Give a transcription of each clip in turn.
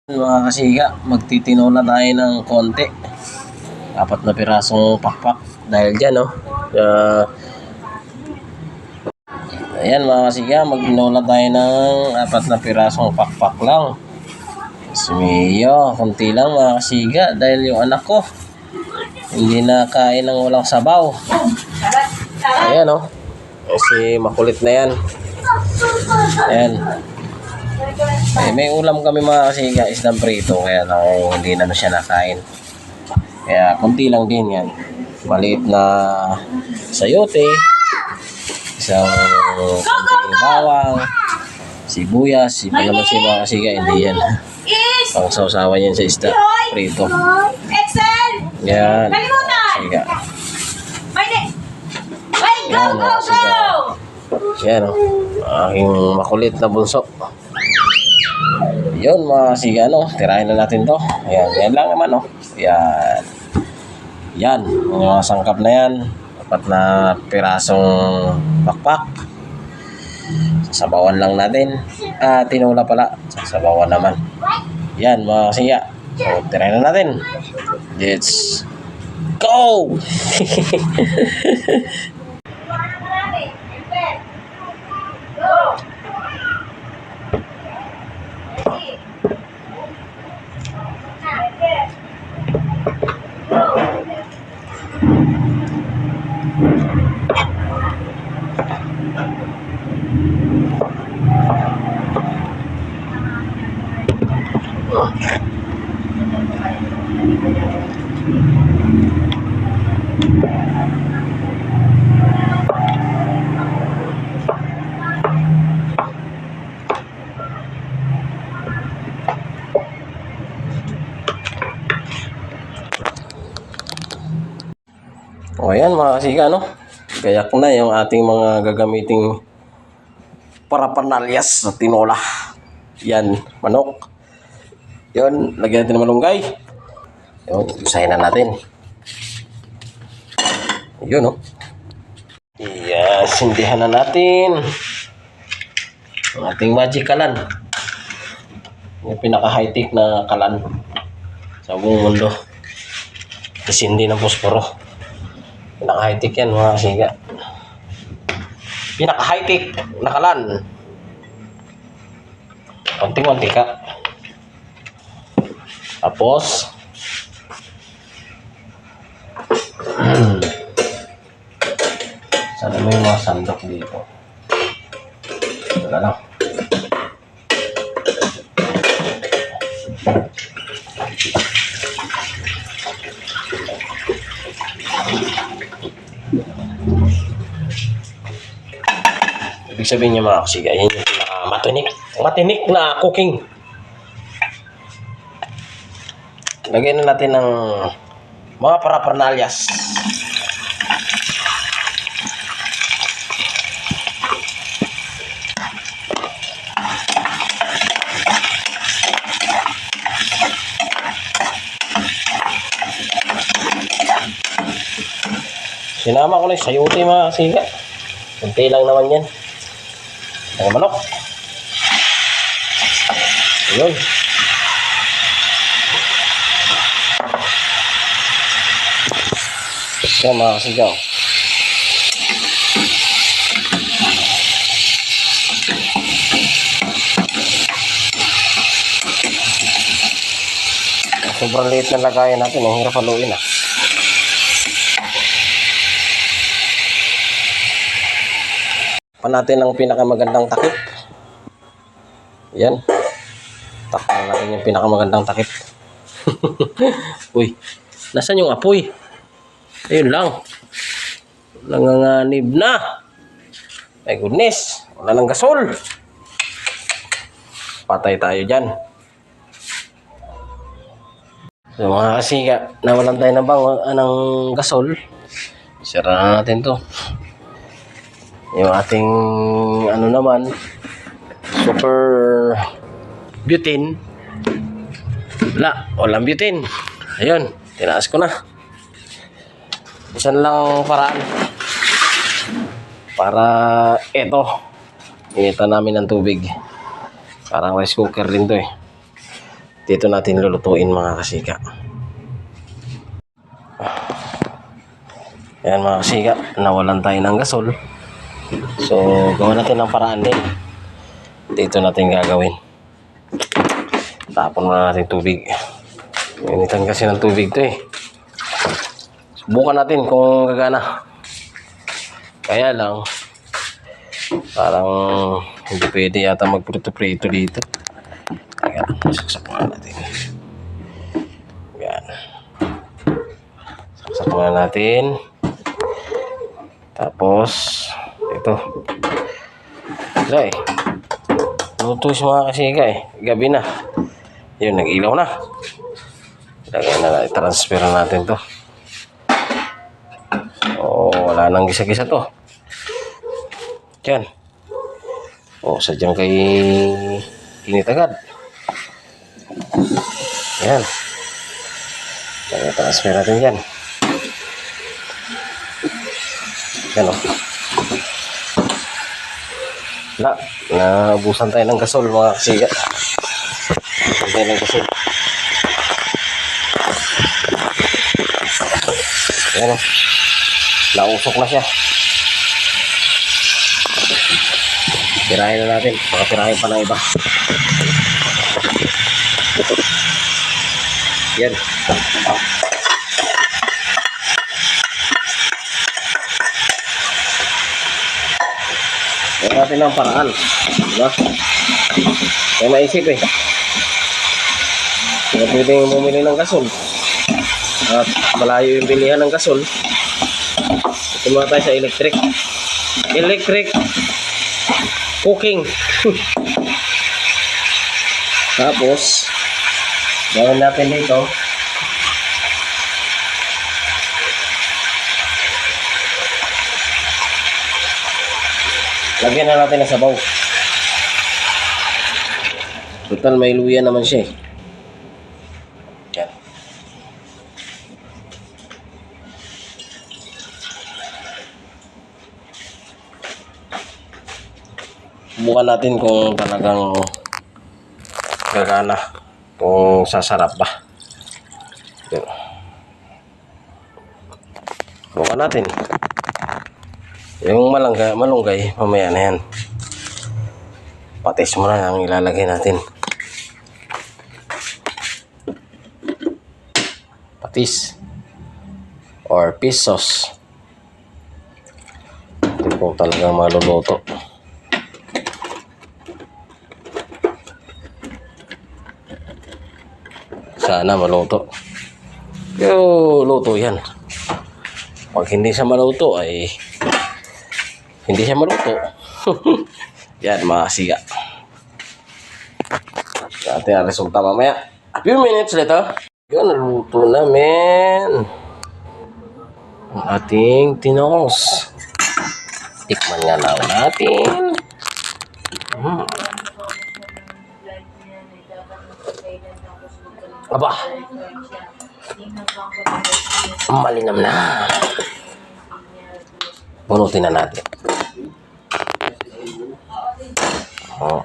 Mga kasiga, magtitinola tayo ng konti. 4 na pirasong pakpak dahil dyan, no? Ayan mga kasiga, magtinola tayo ng 4 na pirasong pakpak lang. Sumiyo, konti lang mga kasiga dahil yung anak ko hindi na kain ng walang sabaw. Ayan, no? Kasi makulit na yan. Ayan. May ulam kami mga kasiga, isdang prito, kaya lang hindi na siya nakain. Kaya konti lang din yan. Maliit na sayote, isang konting bawang, sibuyas, iba naman si mga kasiga, hindi yan. Pang sausawan yan sa isda prito. Yan, kasiga. Yan mga kasiga. Yan, aking makulit na bunso. Yun mga kasiga, no? Tirahin na natin to. Ayan, yan lang naman, no? Yan. Yan, yung mga sangkap na yan. 4 na pirasong pakpak. Sasabawan lang natin. Tinola pala. Sasabawan naman. Yan mga kasiga. So, tirahin na natin. Let's go! O ayan mga kasiga, no? Gayak na yung ating mga gagamiting parapernalyas sa tinola. Yan, manok. Yun, lagyan natin ng malunggay. Yun, usahin na natin. Yun, no? Yes, sindihan na natin ang ating magic kalan. Yung pinaka-high-tech na kalan sa buong mundo. Kasi hindi ng posporo. Pinaka-high-tech yan mga kasiga. Pinaka-high-tech na kalan. Konting-konti ka. Tapos sana may mga sandok dito. Wala lang. Ibig sabihin niya mga kasiga, yan yung matinik na cooking. Lagyan na natin ng mga parapernalyas. Sinama ko na yung sayote mga kasiga. Kunti lang naman yan. Ang manok. Ayun. Ito mga kasigaw. Sobrang liit na lagayan natin. Ang hirap haluin ah. Pa natin ang pinakamagandang takip. Yan. Takpan natin yung pinakamagandang takip. Uy, nasaan yung apoy? Ayun lang. Nanganganib na. My goodness. Wala nang gasol. Patay tayo dyan. So mga kasiga, nawalan tayo ng gasol. Sira na natin to. Yung ating ano naman, super butane. Walang butane. Ayun, tinaas ko na. Isan lang paraan para initan namin ng tubig. Parang rice cooker din to eh. Dito natin lulutuin mga kasika. Ayan mga kasika, nawalan tayo ng gasol. So, gawa natin ng paraan din. Dito natin gagawin. Tapon muna natin tubig. Initan kasi ng tubig to eh. Subukan natin kung gagana. Kaya lang, parang hindi pwede yata magprito-prito dito. Kaya saksak muna natin. Yan. Saksak muna natin. Tapos, ito. Ito eh. Luto sa mga kasika eh. Gabi na. Yun, nag-ilaw na. Lagay na, transfer natin to. Oh, wala nang gisa-gisa to. Yan. Oh, sadyang kay init agad. Yan. Lagay, transfer natin yan. Yan o. Naubusan tayo ng gasol mga kasika. Naubusan tayo ng gasol. Yan o. Nausok na siya. Tirahin na natin. Baka tirahin pa ng iba. Yan. Gawin natin ng paraan. Diba? Kaya maisip eh. Kaya pwedeng bumili ng gasol. At malayo yung bilihan ng gasol. Ito muna tayo sa electric. Electric cooking. Tapos, gawin natin dito. Lagyan na natin ng sabaw. Total may luya naman siya eh. Yan. Subukan natin kung talagang gagana. Kung sasarap ba. Yan. Subukan natin. Yung malunggay, mamaya na yan. Patis muna ang ilalagay natin. Patis. Or fish sauce. Ito po talagang maluluto. Sana maluto. Yo, luto yan. Pag hindi siya maluto ay hindi siya maluto. Yan mga siga. Natin ang resulta mamaya. A few minutes later. Yun, naluto namin ang ating tinos. Tikman nga na natin. Aba, malinam na. Bunutin na natin. Oh.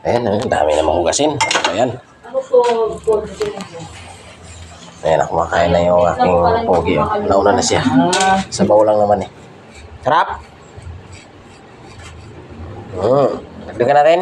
Ayan, dami na mahugasin. Ayan. Ayan, kumakain na yung aking pogi. Nauna na siya. Sabaw lang naman eh. Sarap! Dagdagan natin.